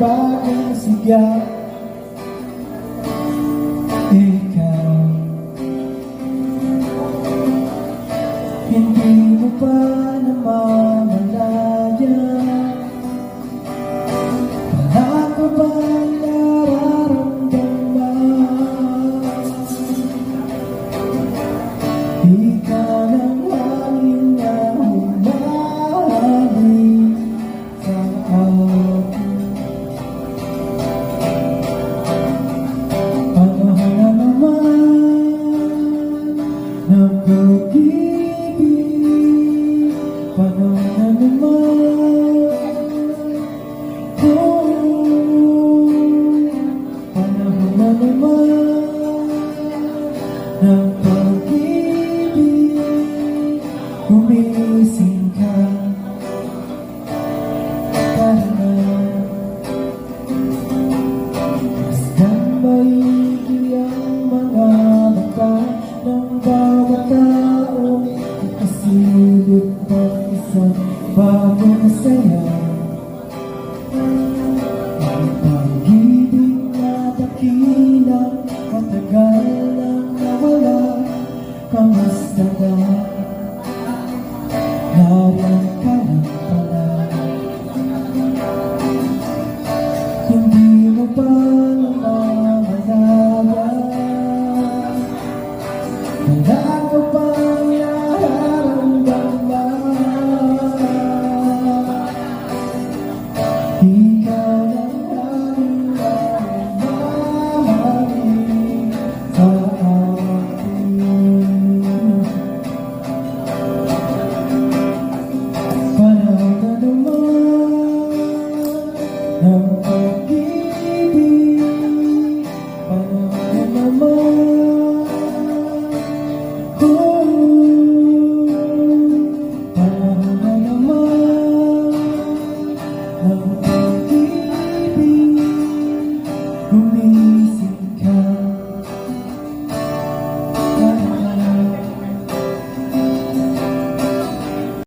bagong sigaw. Ikaw, hindi mo pa namamalayan. Wala ka bang nararamdaman? Ikaw ng hangin na humahalik sa akin. Panahon na naman ng pag-ibig, panahon na naman, panahon na naman ng pag-ibig. Gumising ka, tara na. Masdan maigi ang mga mata ng bawat tao, nakasilip ng isang bagong saya. Ang pag-ibig na dakilang matagal nang nawala. Kamusta na? Nariyan ka lang pala. Hindi mo pa